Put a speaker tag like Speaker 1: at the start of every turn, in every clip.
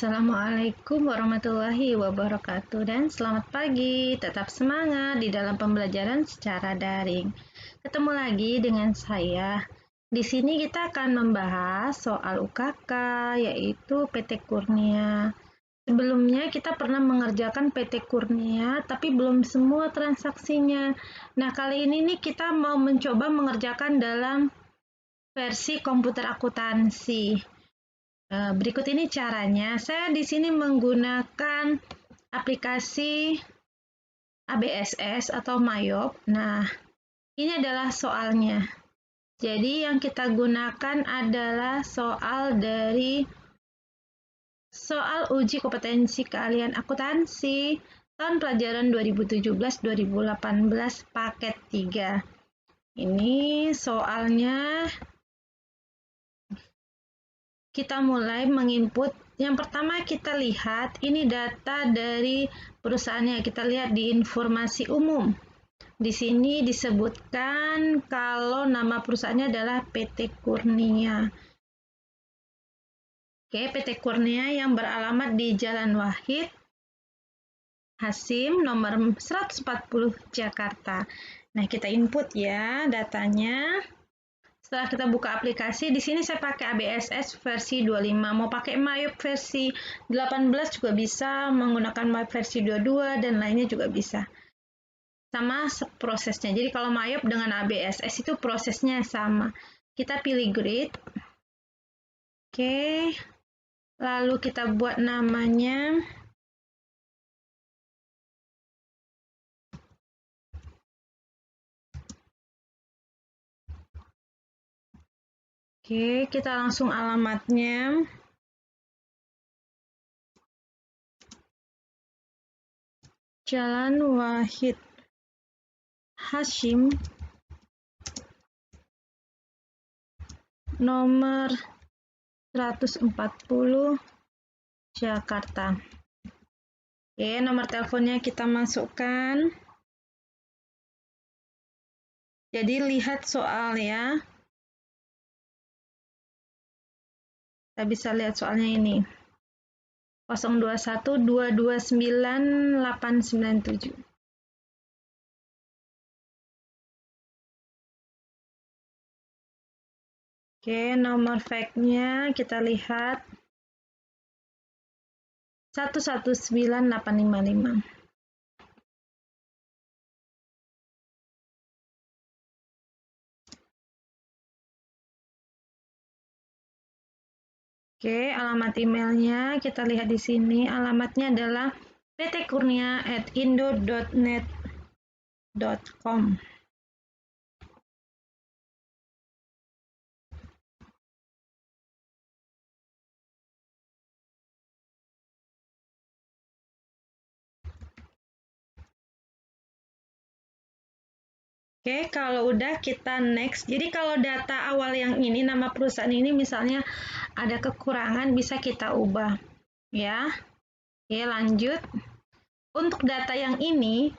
Speaker 1: Assalamualaikum warahmatullahi wabarakatuh dan selamat pagi. Tetap semangat di dalam pembelajaran secara daring. Ketemu lagi dengan saya. Di sini kita akan membahas soal UKK, yaitu PT Kurnia. Sebelumnya kita pernah mengerjakan PT Kurnia, tapi belum semua transaksinya. Nah, kali ini nih kita mau mencoba mengerjakan dalam versi komputer akuntansi. Berikut ini caranya. Saya di sini menggunakan aplikasi ABSS atau Mayop. Nah, ini adalah soalnya. Jadi yang kita gunakan adalah soal uji kompetensi keahlian akuntansi tahun pelajaran 2017-2018 paket 3. Ini soalnya. Kita mulai menginput. Yang pertama kita lihat ini data dari perusahaannya. Kita lihat di informasi umum. Di sini disebutkan kalau nama perusahaannya adalah PT Kurnia. Oke, PT Kurnia yang beralamat di Jalan Wahid Hasim nomor 140 Jakarta. Nah, kita input ya datanya. Setelah kita buka aplikasi, di sini saya pakai ABSS versi 25. Mau pakai Mayop versi 18 juga bisa, menggunakan Mayop versi 22 dan lainnya juga bisa. Sama prosesnya. Jadi kalau Mayop dengan ABSS itu prosesnya sama. Kita pilih grid. Oke. Lalu kita buat namanya. Oke, kita langsung alamatnya. Jalan Wahid Hasyim nomor 140 Jakarta. Oke, nomor teleponnya kita masukkan. Jadi lihat soal ya. Kita bisa lihat soalnya ini. 0212299897. Oke, nomor fax-nya kita lihat 119855. Oke, alamat emailnya kita lihat di sini. Alamatnya adalah ptkurnia@indo.net.com. Oke, kalau udah kita next. Jadi kalau data awal yang ini, nama perusahaan ini misalnya ada kekurangan, bisa kita ubah. Ya, oke lanjut. Untuk data yang ini,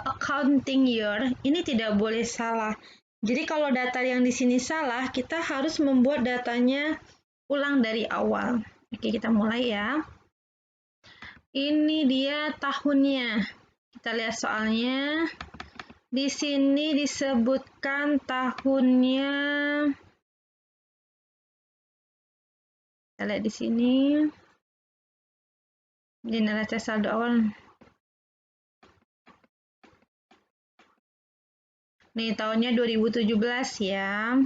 Speaker 1: accounting year, ini tidak boleh salah. Jadi kalau data yang di sini salah, kita harus membuat datanya ulang dari awal. Oke, kita mulai ya. Ini dia tahunnya. Kita lihat soalnya. Di sini disebutkan tahunnya. Kita lihat di sini. Ini neraca saldo awal. Nih, tahunnya 2017 ya.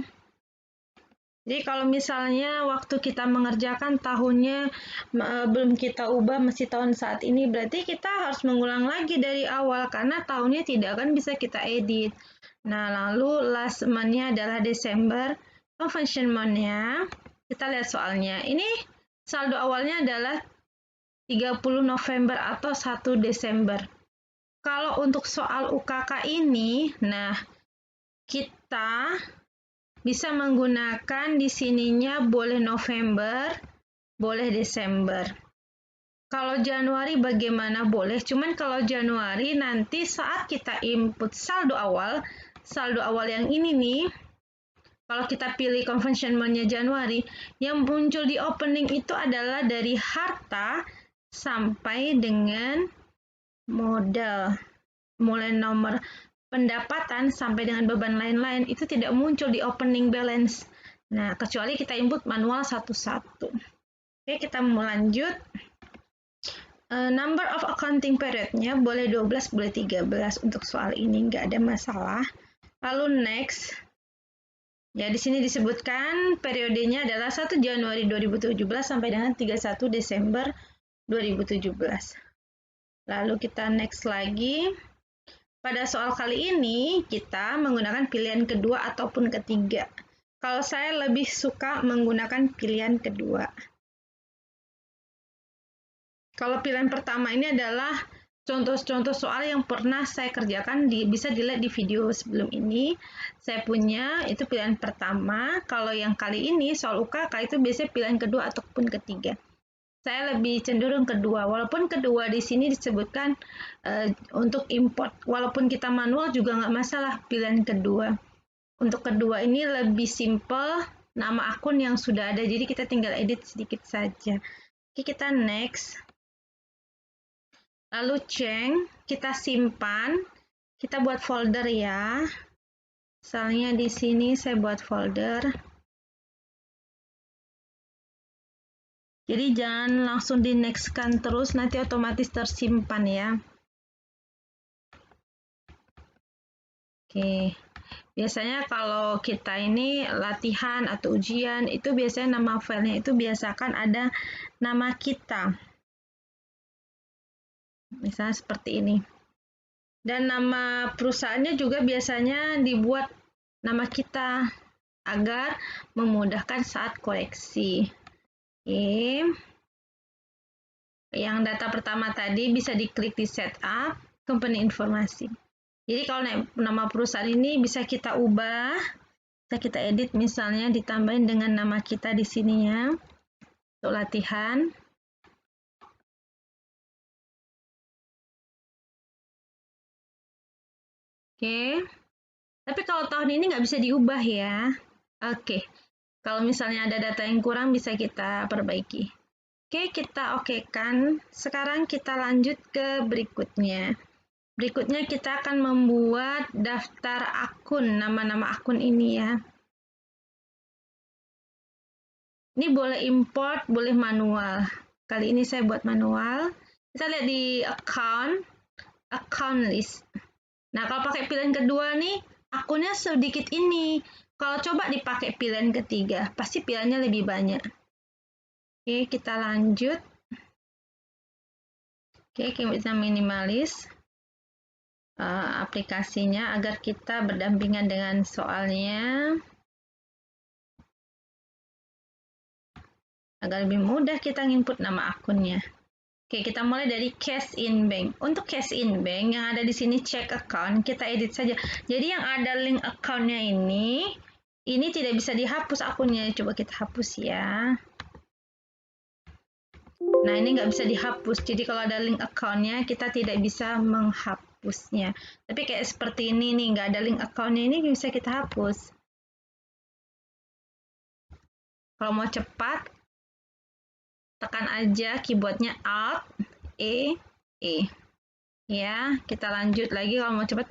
Speaker 1: Jadi kalau misalnya waktu kita mengerjakan tahunnya belum kita ubah, masih tahun saat ini, berarti kita harus mengulang lagi dari awal karena tahunnya tidak akan bisa kita edit. Nah, lalu last month-nya adalah Desember. Conversion month-nya, kita lihat soalnya. Ini saldo awalnya adalah 30 November atau 1 Desember. Kalau untuk soal UKK ini, nah kita bisa menggunakan di sininya boleh November, boleh Desember. Kalau Januari bagaimana? Boleh, cuman kalau Januari nanti saat kita input saldo awal yang ini nih, Kalau kita pilih conventionalnya Januari, yang muncul di opening itu adalah dari harta sampai dengan modal. Mulai nomor pendapatan sampai dengan beban lain-lain itu tidak muncul di opening balance. Nah, kecuali kita input manual satu-satu. Oke, kita mau lanjut. Number of accounting period-nya boleh 12, boleh 13 untuk soal ini, nggak ada masalah. Lalu next, ya di sini disebutkan periodenya adalah 1 Januari 2017 sampai dengan 31 Desember 2017. Lalu kita next lagi. Pada soal kali ini, kita menggunakan pilihan kedua ataupun ketiga. Kalau saya lebih suka menggunakan pilihan kedua. Kalau pilihan pertama ini adalah contoh-contoh soal yang pernah saya kerjakan, bisa dilihat di video sebelum ini. Saya punya, itu pilihan pertama. Kalau yang kali ini, soal UKK itu biasanya pilihan kedua ataupun ketiga. Saya lebih cenderung kedua, walaupun kedua di sini disebutkan untuk import. Walaupun kita manual juga nggak masalah pilihan kedua. Untuk kedua ini lebih simple, nama akun yang sudah ada, jadi kita tinggal edit sedikit saja. Oke, kita next. Lalu change, kita simpan, kita buat folder ya. Misalnya di sini saya buat folder. Jadi jangan langsung di next-kan terus, nanti otomatis tersimpan ya. Oke, biasanya kalau kita ini latihan atau ujian, itu biasanya nama filenya itu biasakan ada nama kita. Misalnya seperti ini. Dan nama perusahaannya juga biasanya dibuat nama kita agar memudahkan saat koreksi. Oke. Yang data pertama tadi bisa diklik di setup, company informasi. Jadi kalau nama perusahaan ini bisa kita ubah, bisa kita edit misalnya ditambahin dengan nama kita di sini ya, untuk latihan. Oke, tapi kalau tahun ini nggak bisa diubah ya. Oke, kalau misalnya ada data yang kurang bisa kita perbaiki. Oke, kita okekan. Sekarang kita lanjut ke berikutnya. Berikutnya kita akan membuat daftar akun, nama-nama akun ini ya. Ini boleh import, boleh manual. Kali ini saya buat manual. Kita lihat di account list. Nah, kalau pakai pilihan kedua nih, akunnya sedikit ini. Kalau coba dipakai pilihan ketiga, pasti pilihannya lebih banyak. Oke, kita lanjut. Oke, kita minimalis aplikasinya agar kita berdampingan dengan soalnya. Agar lebih mudah kita input nama akunnya. Oke, kita mulai dari cash in bank. Untuk cash in bank yang ada di sini check account, kita edit saja. Jadi yang ada link account-nya ini tidak bisa dihapus akunnya. Coba kita hapus ya. Nah, ini nggak bisa dihapus. Jadi kalau ada link account-nya, kita tidak bisa menghapusnya. Tapi kayak seperti ini nih, nggak ada link account-nya ini bisa kita hapus. Kalau mau cepat, tekan aja keyboardnya Alt, E. Ya, kita lanjut lagi kalau mau cepat.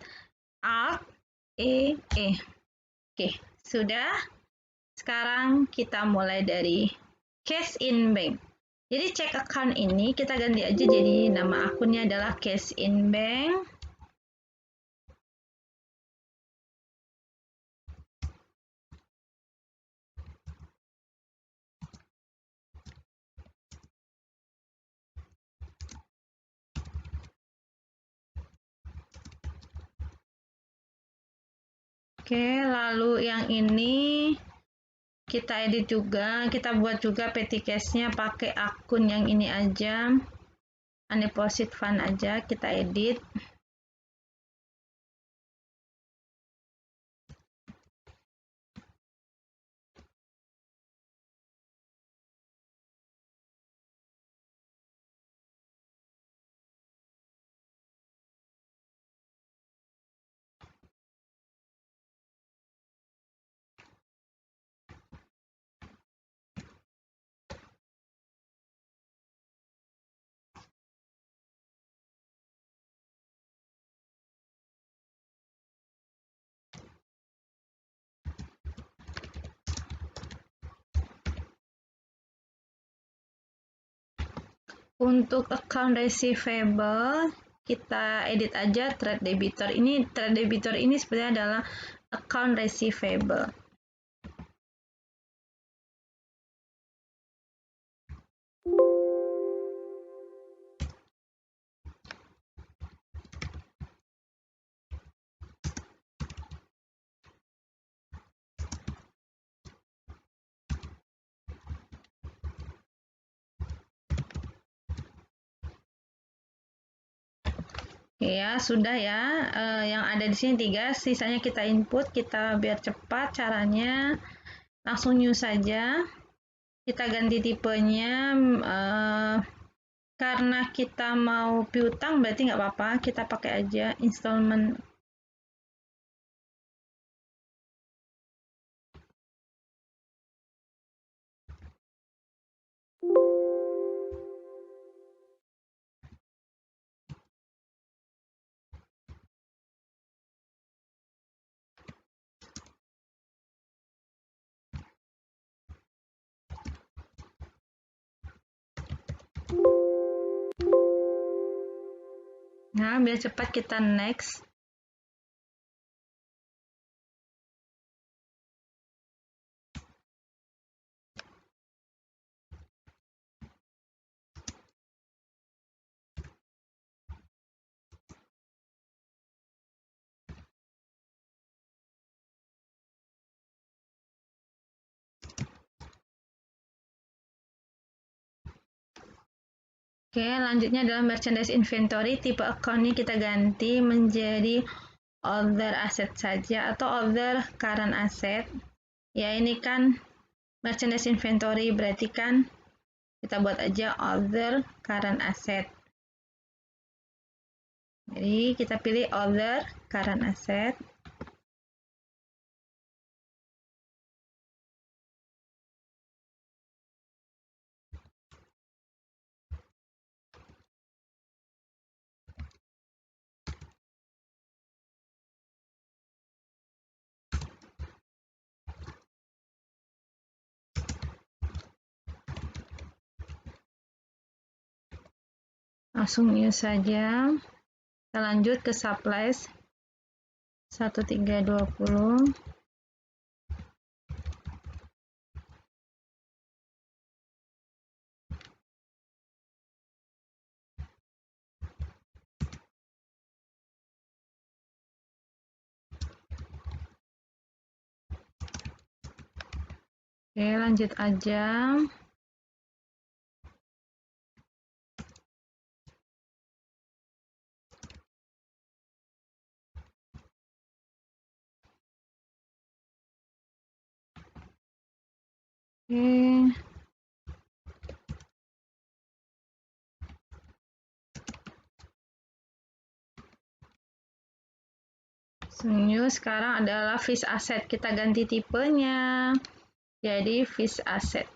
Speaker 1: Alt, E. Oke, sudah. Sekarang kita mulai dari cash in bank. Jadi check account ini kita ganti aja jadi nama akunnya adalah cash in bank. Oke, lalu yang ini kita edit juga, kita buat juga petty cash-nya pakai akun yang ini aja. Undeposit fund aja, kita edit. Untuk account receivable, kita edit aja trade debitor. Ini trade debitor ini sebenarnya adalah account receivable. Ya, sudah ya. Yang ada di sini 3, sisanya kita input, kita biar cepat caranya. Langsung new saja. Kita ganti tipenya, karena kita mau piutang berarti nggak apa-apa, kita pakai aja installment. Nah, biar cepat kita next. Oke, lanjutnya adalah merchandise inventory. Tipe account-nya kita ganti menjadi other asset saja atau other current asset. Ya, ini kan merchandise inventory, berarti kan kita buat aja other current asset. Jadi kita pilih other current asset. Langsung new saja. Kita lanjut ke supplies 1320. Oke, lanjut aja. Oke. New sekarang adalah fixed asset. Kita ganti tipenya. Jadi fixed asset.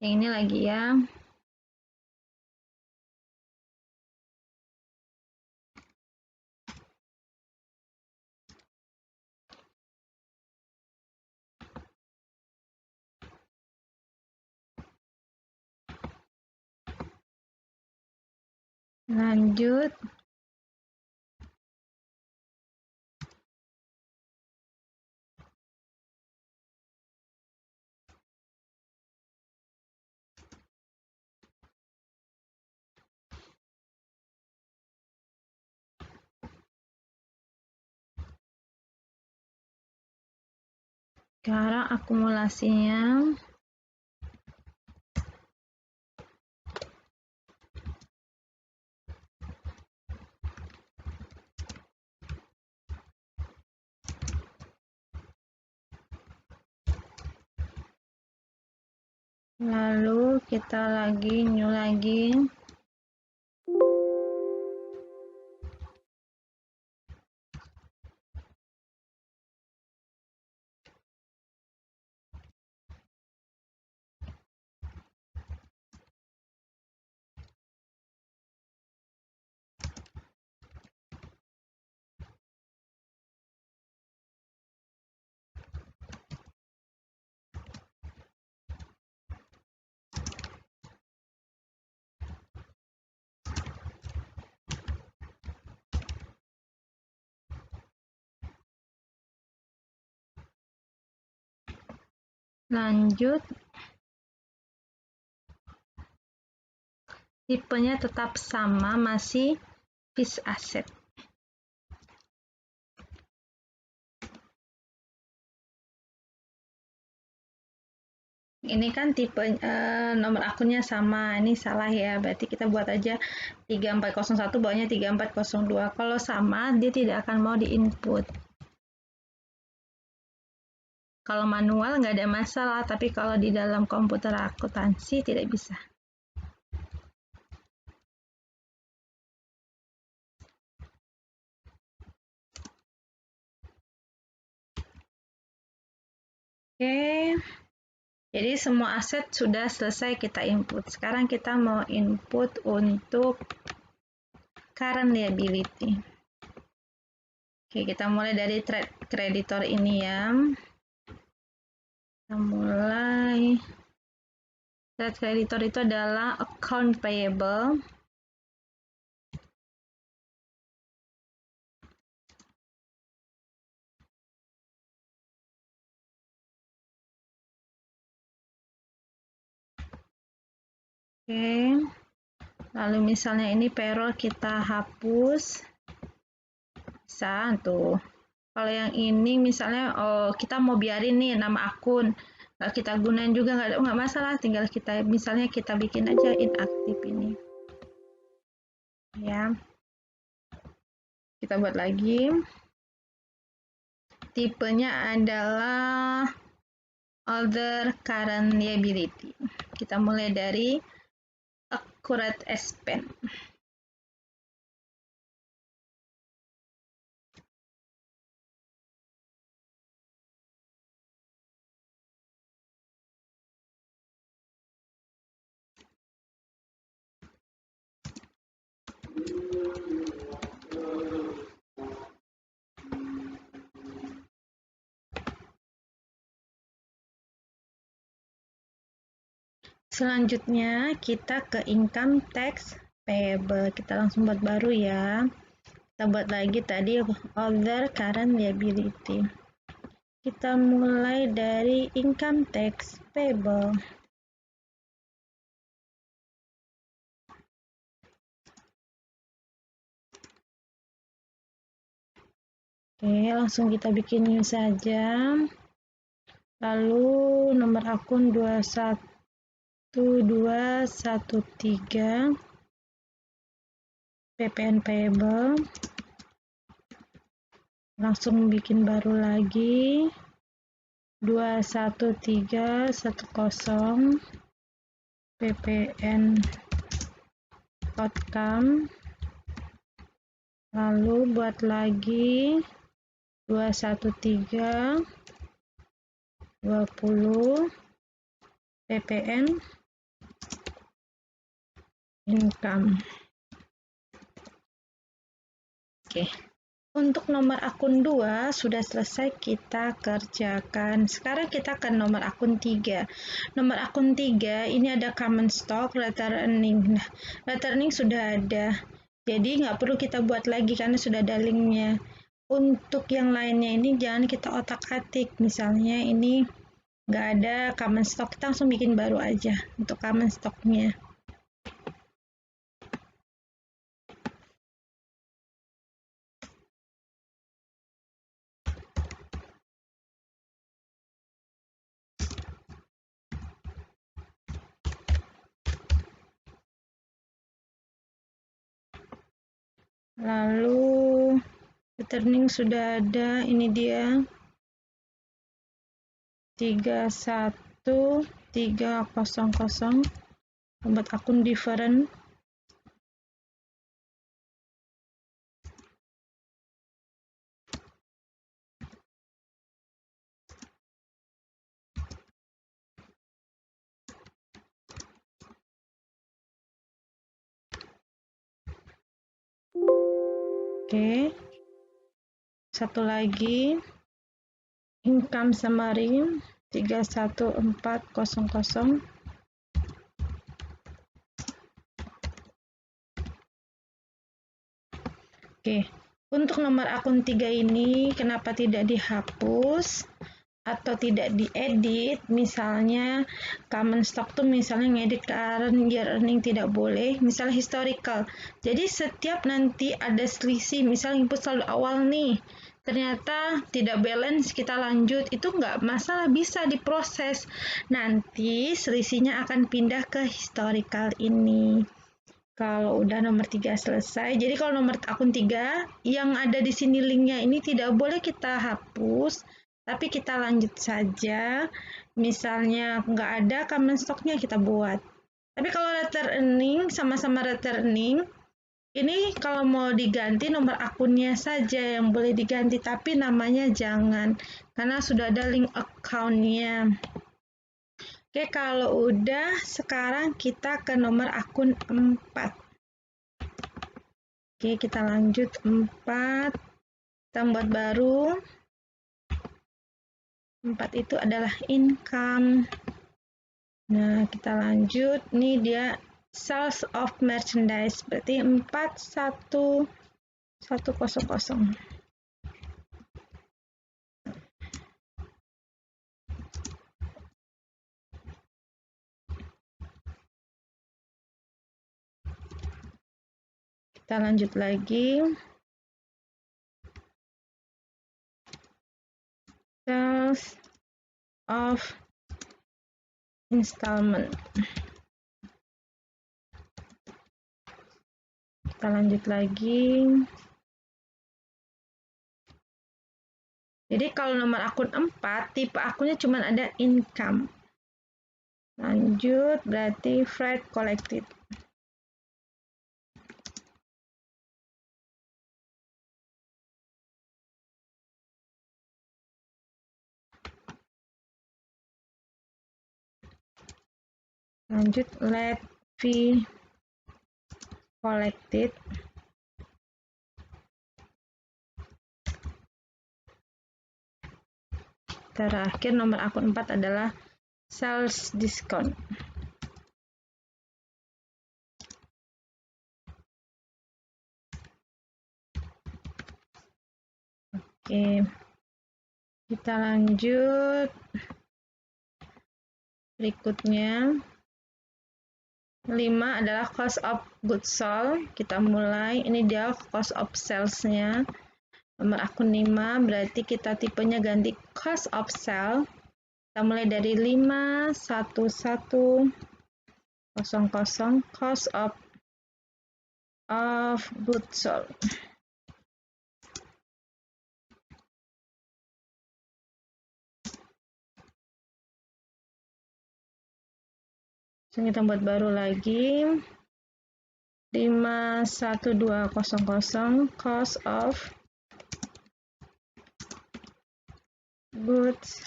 Speaker 1: Yang ini lagi ya. Lanjut. Sekarang akumulasinya. Lalu kita new lagi. Lanjut, tipenya tetap sama, masih fixed asset. Ini kan tipe nomor akunnya sama, ini salah ya, berarti kita buat aja 3401 bawahnya 3402. Kalau sama, dia tidak akan mau di input. Kalau manual nggak ada masalah, tapi kalau di dalam komputer akuntansi tidak bisa. Oke, jadi semua aset sudah selesai kita input. Sekarang kita mau input untuk current liability. Oke, kita mulai dari trade creditor ini ya. Kita mulai. Trade creditor itu adalah account payable. Oke, lalu misalnya ini payroll kita hapus, bisa tuh. Kalau yang ini misalnya kita mau biarin nih nama akun, nggak kita gunain juga nggak masalah, tinggal kita misalnya kita bikin aja inaktif ini. Ya, kita buat lagi. Tipenya adalah other current liability. Kita mulai dari accurate expense. Selanjutnya kita ke income tax payable. Kita langsung buat baru ya. Kita buat lagi tadi other current liability. Kita mulai dari income tax payable. Oke, langsung kita bikin new saja. Lalu nomor akun 21213 PPN payable. Langsung bikin baru lagi 21310 PPN outcome. Lalu buat lagi 21320 PPN income. Oke. Untuk nomor akun 2 sudah selesai kita kerjakan. Sekarang kita ke nomor akun 3. Nomor akun 3 ini ada common stock, letter earning. Nah, letter earning sudah ada. Jadi nggak perlu kita buat lagi karena sudah ada linknya. Untuk yang lainnya ini jangan kita otak-atik. Misalnya ini nggak ada common stock, kita langsung bikin baru aja untuk common stocknya. Lalu returning sudah ada, ini dia 31300 buat akun different. Oke, satu lagi income summary 31400. Oke, untuk nomor akun 3 ini kenapa tidak dihapus? atau tidak diedit, misalnya common stock tuh misalnya ngedit current year earning tidak boleh, misalnya historical. Jadi setiap nanti ada selisih, misalnya input saldo awal nih, ternyata tidak balance, kita lanjut, itu nggak masalah, bisa diproses. Nanti selisihnya akan pindah ke historical ini. Kalau udah nomor 3 selesai, jadi kalau nomor akun 3, yang ada di sini linknya ini tidak boleh kita hapus, tapi kita lanjut saja. Misalnya nggak ada common stock-nya, kita buat. Tapi kalau letter earning, sama-sama letter earning, ini kalau mau diganti nomor akunnya saja yang boleh diganti, tapi namanya jangan, karena sudah ada link account-nya. Oke, kalau udah, sekarang kita ke nomor akun 4. Oke, kita lanjut 4. Kita buat baru. 4 itu adalah income. Nah, kita lanjut. Ini dia sales of merchandise. Berarti 41100. Kita lanjut lagi. Sales of installment. Kita lanjut lagi. Jadi kalau nomor akun 4, tipe akunnya cuma ada income. Lanjut, berarti freight collected. Lanjut, let fee collected. Terakhir nomor akun 4 adalah sales discount. Oke, kita lanjut. Berikutnya 5 adalah cost of goods sold. Kita mulai, ini dia cost of sales-nya. Nomor akun 5, berarti kita tipenya ganti cost of sale. Kita mulai dari 51100 cost of goods sold. Kita buat baru lagi. 51200 cost of goods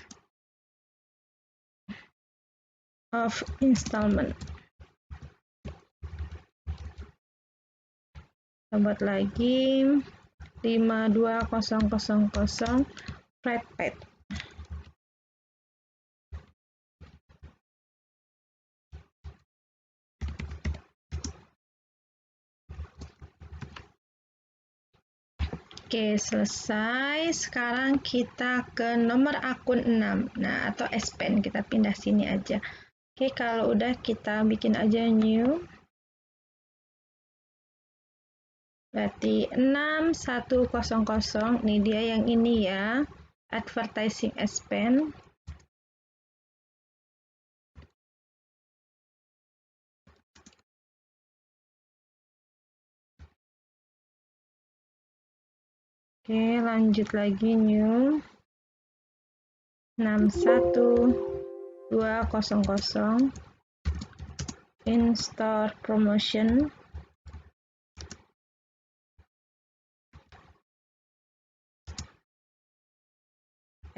Speaker 1: of installment. Kita buat lagi 52000 freight paid. Oke, selesai. Sekarang kita ke nomor akun 6. Nah, atau S-Pen, kita pindah sini aja. Oke, kalau udah kita bikin aja new. Berarti 6100, ini dia yang ini ya. Advertising S-Pen. Oke, lanjut lagi new. 61200 in-store promotion.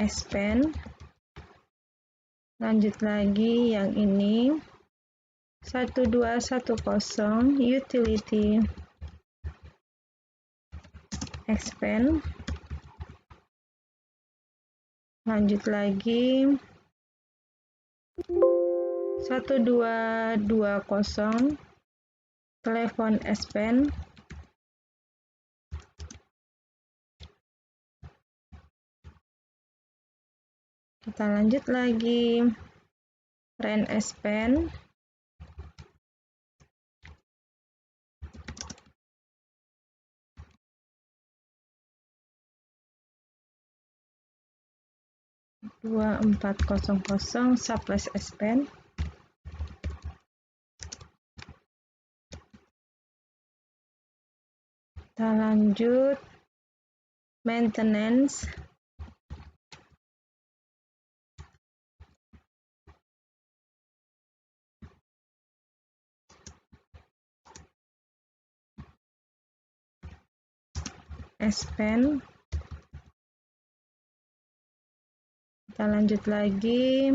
Speaker 1: S-Pen. Lanjut lagi yang ini. 1210 utility S-Pen. Lanjut lagi 1220 telepon S-Pen. Kita lanjut lagi. Rent expense. $2400 supplies expense. Kita lanjut maintenance. Expense. Kita lanjut lagi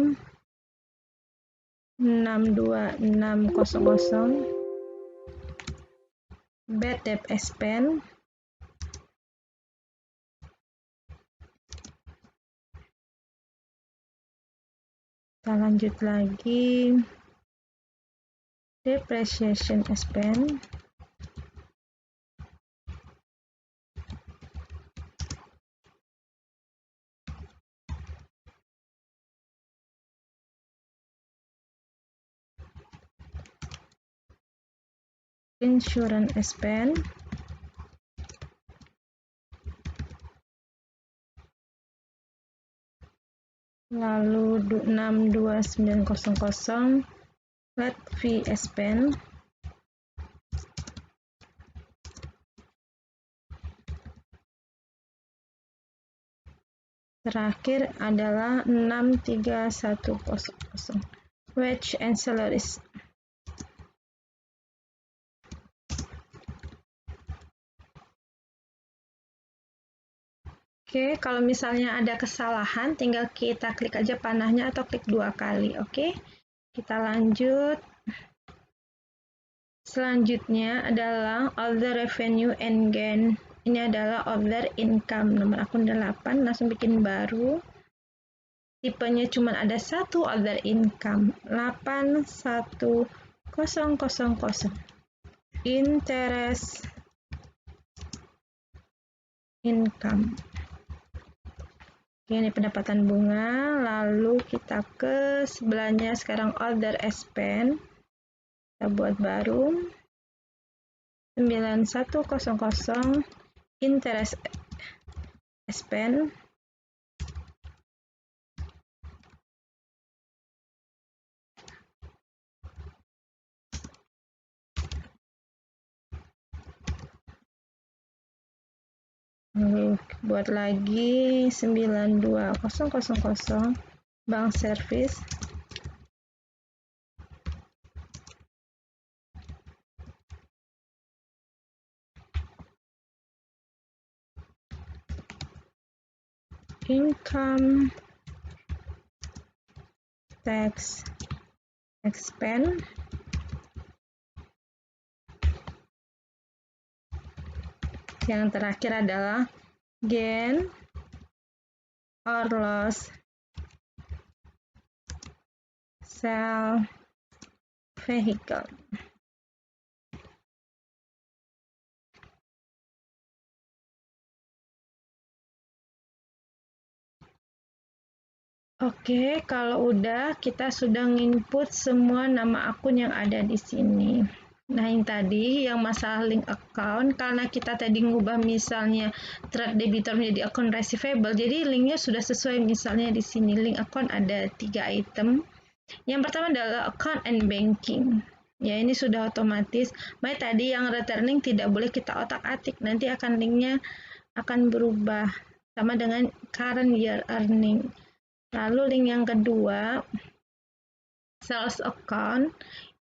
Speaker 1: 62600 bad debt expense. Kita lanjut lagi depreciation expense. Insurance expense. Lalu 62900 late fee expense. Terakhir adalah 63100 wage and salaries. Oke, kalau misalnya ada kesalahan, tinggal kita klik aja panahnya atau klik 2 kali. Oke, kita lanjut. Selanjutnya adalah other revenue and gain. Ini adalah other income. Nomor akun 8, langsung bikin baru. Tipenya cuma ada satu, other income. 81000. Interest income. Ini pendapatan bunga, lalu kita ke sebelahnya sekarang other expense. Kita buat baru 9100 interest expense. Lalu buat lagi 92000 bank service. Income tax expense. Yang terakhir adalah gain or loss sell vehicle. Oke, kalau udah kita sudah nginput semua nama akun yang ada di sini. Nah, yang tadi yang masalah link account, karena kita tadi ngubah misalnya trade debitor menjadi account receivable, jadi linknya sudah sesuai. Misalnya di sini link account ada 3 item. Yang pertama adalah account and banking. Ya, ini sudah otomatis. Makanya tadi yang returning tidak boleh kita otak-atik, nanti akan linknya akan berubah sama dengan current year earning. Lalu link yang kedua, sales account.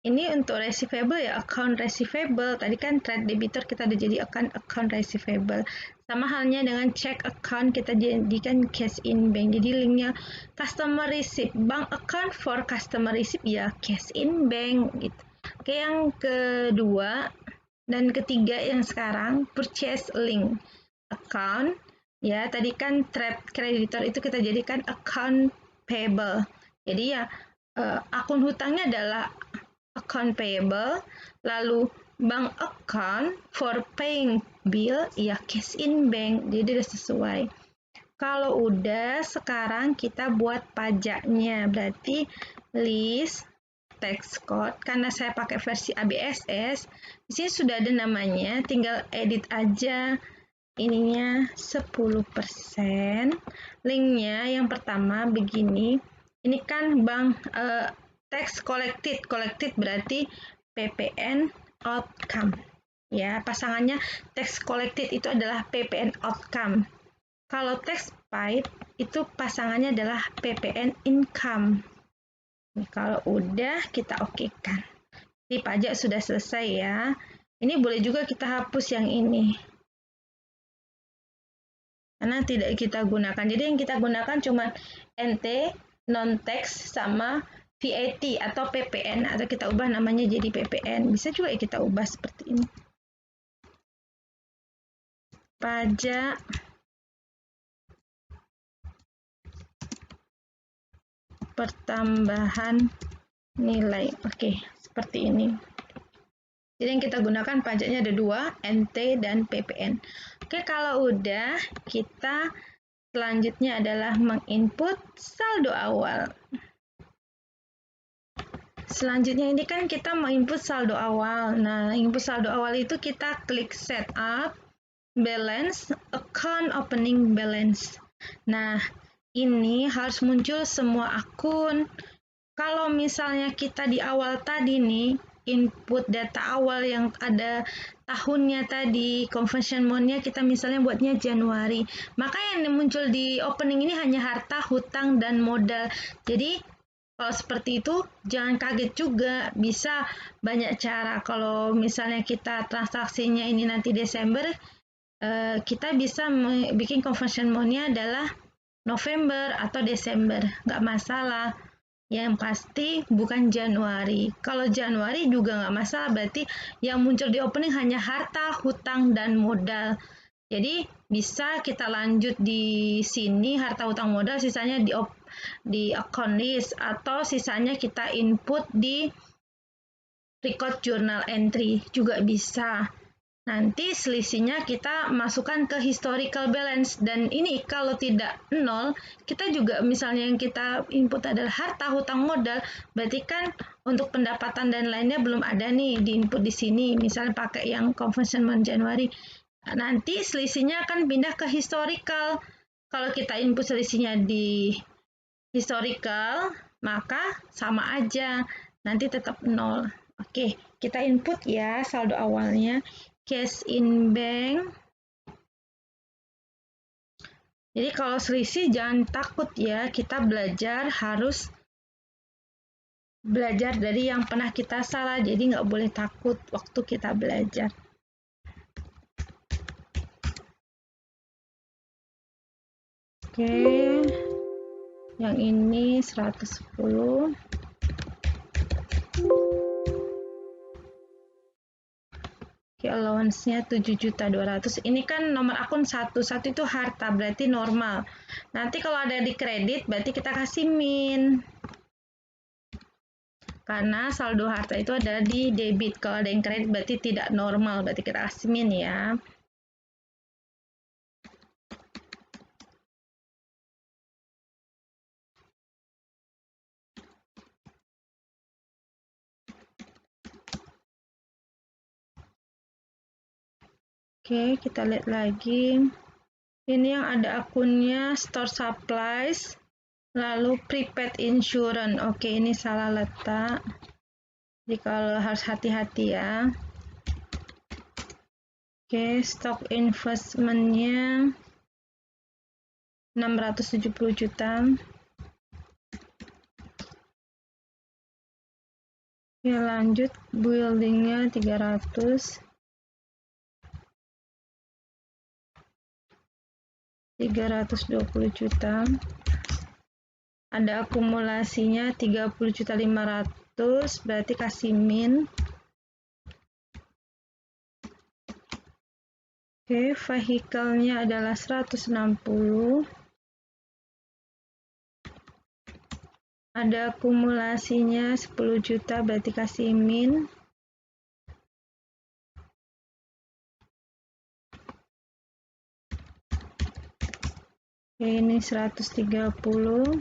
Speaker 1: Ini untuk receivable ya, account receivable. Tadi kan trade debitor kita udah jadi account receivable. Sama halnya dengan check account kita jadikan cash in bank. Jadi linknya customer receipt, bank account for customer receipt ya cash in bank gitu. Oke, yang kedua dan ketiga yang sekarang purchase link account. Ya, tadi kan trade creditor itu kita jadikan account payable. Jadi ya akun hutangnya adalah account payable, lalu bank account for paying bill ya cash in bank. Jadi sudah sesuai. Kalau udah, sekarang kita buat pajaknya. Berarti list tax code, karena saya pakai versi ABSS, di sini sudah ada namanya, tinggal edit aja ininya 10%. Linknya yang pertama begini. Ini kan bank tax collected berarti PPN outcome. Ya, pasangannya tax collected itu adalah PPN outcome. Kalau tax paid itu pasangannya adalah PPN income. Nih, kalau udah kita okekan. Jadi pajak sudah selesai ya. Ini boleh juga kita hapus yang ini. Karena tidak kita gunakan. Jadi yang kita gunakan cuma NT, non-tax, sama VAT atau PPN. Atau kita ubah namanya jadi PPN. Bisa juga kita ubah seperti ini. Pajak pertambahan nilai. Oke, seperti ini. Jadi yang kita gunakan pajaknya ada dua, NT dan PPN. Oke, kalau udah, kita selanjutnya adalah menginput saldo awal. Selanjutnya ini kan kita menginput saldo awal. Nah, input saldo awal itu kita klik setup, balance, account opening balance. Nah, ini harus muncul semua akun. Kalau misalnya kita di awal tadi nih, input data awal yang ada tahunnya tadi, conversion mode-nya kita misalnya buatnya Januari. Maka yang muncul di opening ini hanya harta, hutang, dan modal. Jadi, kalau seperti itu, jangan kaget juga. Bisa banyak cara. Kalau misalnya kita transaksinya ini nanti Desember, kita bisa bikin conversion mode-nya adalah November atau Desember. Nggak masalah. Yang pasti bukan Januari. Kalau Januari juga nggak masalah, berarti yang muncul di opening hanya harta, hutang, dan modal. Jadi bisa kita lanjut di sini harta, hutang, modal, sisanya di account list, atau sisanya kita input di record journal entry juga bisa. Nanti selisihnya kita masukkan ke historical balance, dan ini kalau tidak nol, kita juga misalnya yang kita input adalah harta, hutang, modal, berarti kan untuk pendapatan dan lainnya belum ada nih di input di sini, misalnya pakai yang conversion month Januari. Nanti selisihnya akan pindah ke historical. Kalau kita input selisihnya di historical, maka sama aja, nanti tetap nol. Oke, kita input ya saldo awalnya. Cash in bank. Jadi kalau selisih jangan takut ya, kita harus belajar dari yang pernah kita salah, jadi nggak boleh takut waktu kita belajar. Oke, yang ini 110. Allowance-nya 7.200.000. Ini kan nomor akun 1 itu harta, berarti normal. Nanti kalau ada di kredit, berarti kita kasih min. Karena saldo harta itu ada di debit. Kalau ada yang kredit, berarti tidak normal, berarti kita kasih min ya. Oke, kita lihat lagi. Ini yang ada akunnya store supplies, lalu prepaid insurance. Oke, ini salah letak. Jadi kalau harus hati-hati ya. Oke, stock investment-nya 670 juta. Oke, lanjut building-nya 300. 320 juta. Ada akumulasinya 30.500.000, berarti kasih min. Oke, vehicle-nya adalah 160. Ada akumulasinya 10 juta, berarti kasih min. Ini 130.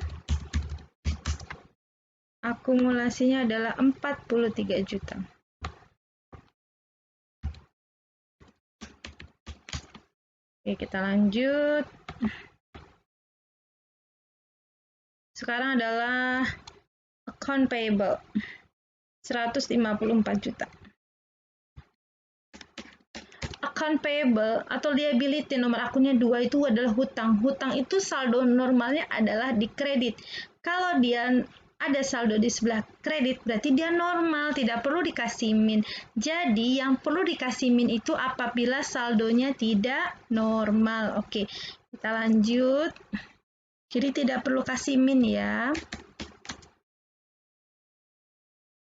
Speaker 1: Akumulasinya adalah 43 juta. Oke, kita lanjut. Sekarang adalah account payable. 154 juta. Account payable atau liability nomor akunnya 2 itu adalah hutang. Hutang itu saldo normalnya adalah di kredit. Kalau dia ada saldo di sebelah kredit, berarti dia normal, tidak perlu dikasih min. Jadi yang perlu dikasih min itu apabila saldonya tidak normal. Oke, kita lanjut. Jadi tidak perlu kasih min ya.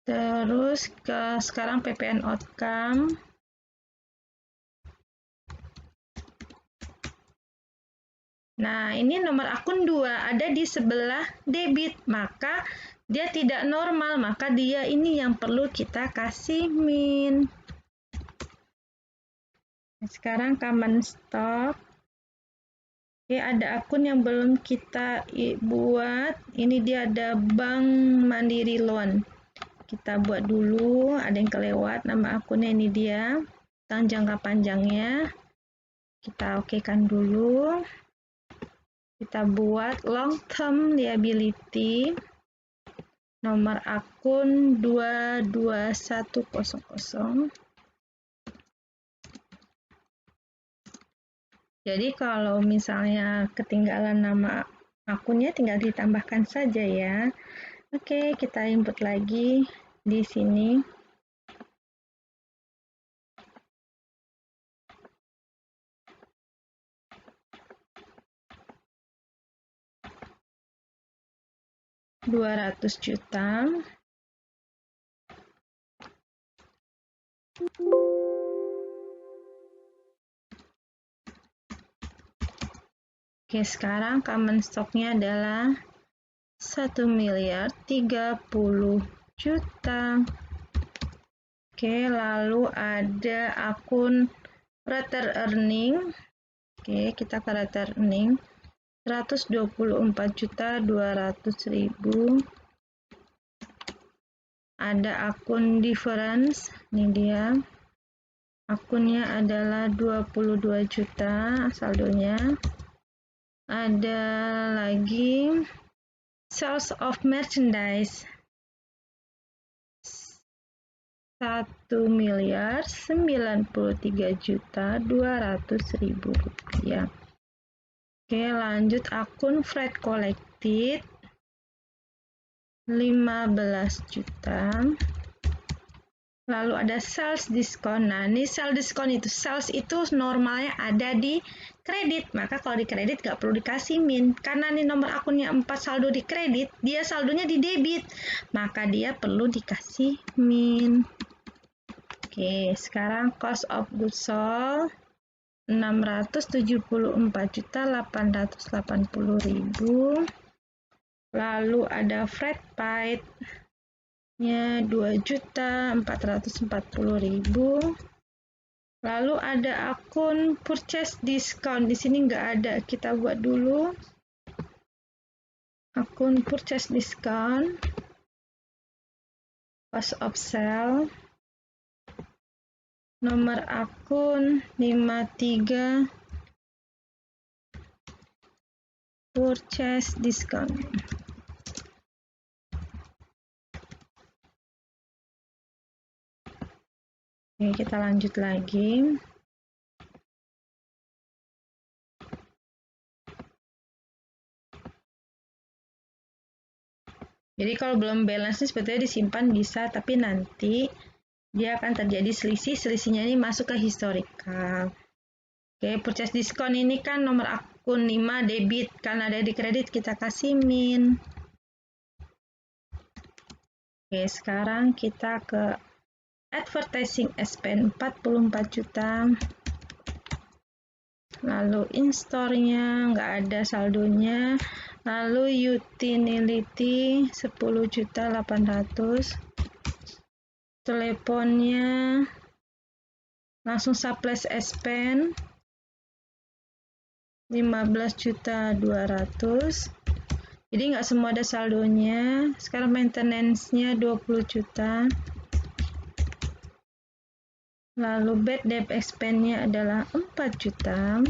Speaker 1: Terus sekarang PPN outcome. Nah, ini nomor akun 2 ada di sebelah debit, maka dia tidak normal, maka dia ini yang perlu kita kasih min. Nah, sekarang common stock. Oke, ada akun yang belum kita buat. Ini dia ada Bank Mandiri Loan. Kita buat dulu, ada yang kelewat, nama akunnya ini dia. Tentang jangka panjangnya. Kita okekan dulu. Kita buat long term liability. Nomor akun 22100. Jadi kalau misalnya ketinggalan nama akunnya tinggal ditambahkan saja ya. Oke, kita input lagi di sini. $200 juta. Oke, sekarang common stock-nya adalah 1.030.000.000. Oke, lalu ada akun retail earning. Oke, kita ke retail earning. 124.200.000. Ada akun difference, ini dia. Akunnya adalah 22 juta saldonya. Ada lagi sales of merchandise 1.093.200.000 rupiah. Oke, lanjut akun freight collected 15 juta. Lalu ada sales diskon. Nah, ini sales diskon itu. Sales itu normalnya ada di kredit. Maka kalau di kredit nggak perlu dikasih min. Karena ini nomor akunnya 4 saldo di kredit, dia saldonya di debit. Maka dia perlu dikasih min. Oke, sekarang cost of goods sold 674.880.000. Lalu ada freight paid-nya 2.440.000. Lalu ada akun purchase discount. Di sini nggak ada, kita buat dulu. Akun purchase discount. Cost of sale. Nomor akun 53. Purchase discount. Oke, kita lanjut lagi. Jadi kalau belum balance sebetulnya disimpan bisa, tapi nanti dia akan terjadi selisih. Selisihnya ini masuk ke historical. Oke, purchase diskon ini kan nomor akun 5 debit. Karena ada di kredit kita kasih min. Oke, sekarang kita ke advertising expense 44 juta. Lalu in-store-nya nggak ada saldonya. Lalu utility 10.800.000. Teleponnya langsung surplus expense 15.200.000. Jadi nggak semua ada saldonya. Sekarang maintenance-nya 20 juta. Lalu bad debt expense-nya adalah 4 juta.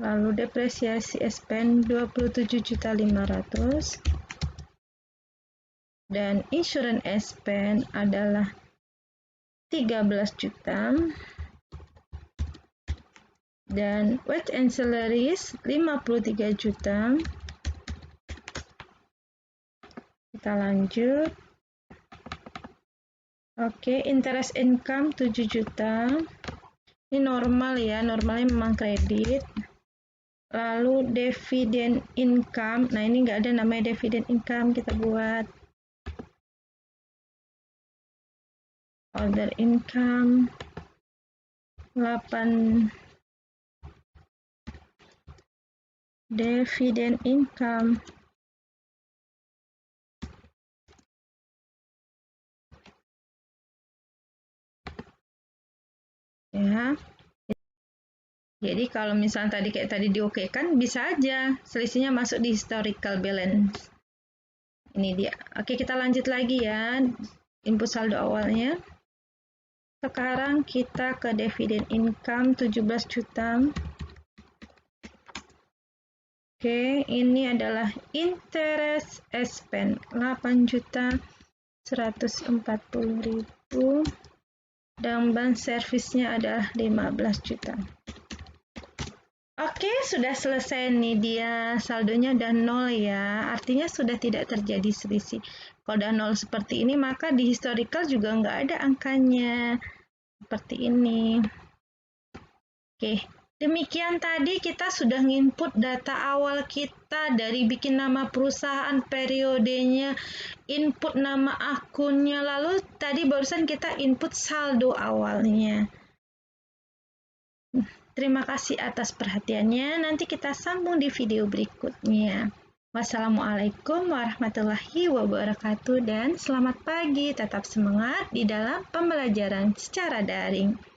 Speaker 1: Lalu depresiasi expense 27.500.000. Dan insurance expense adalah 13 juta. Dan wage and salaries 53 juta. Kita lanjut. Oke, interest income 7 juta. Ini normal ya, normalnya memang kredit. Lalu dividend income, nah ini nggak ada namanya dividend income, kita buat other income 8 dividend income ya. Jadi kalau misalnya tadi kayak tadi diokekan, bisa aja selisihnya masuk di historical balance. Ini dia. Oke, kita lanjut lagi ya. Input saldo awalnya. Sekarang kita ke dividend income 17 juta. Oke, ini adalah interest expense 8.140.000 dan bank servisnya adalah 15 juta. Oke, sudah selesai nih dia. Saldonya udah 0 ya. Artinya sudah tidak terjadi selisih. Kalau udah 0 seperti ini, maka di historical juga nggak ada angkanya. Seperti ini. Oke. Demikian tadi kita sudah nginput data awal kita dari bikin nama perusahaan, periodenya, input nama akunnya, lalu tadi barusan kita input saldo awalnya. Terima kasih atas perhatiannya, nanti kita sambung di video berikutnya. Wassalamualaikum warahmatullahi wabarakatuh dan selamat pagi, tetap semangat di dalam pembelajaran secara daring.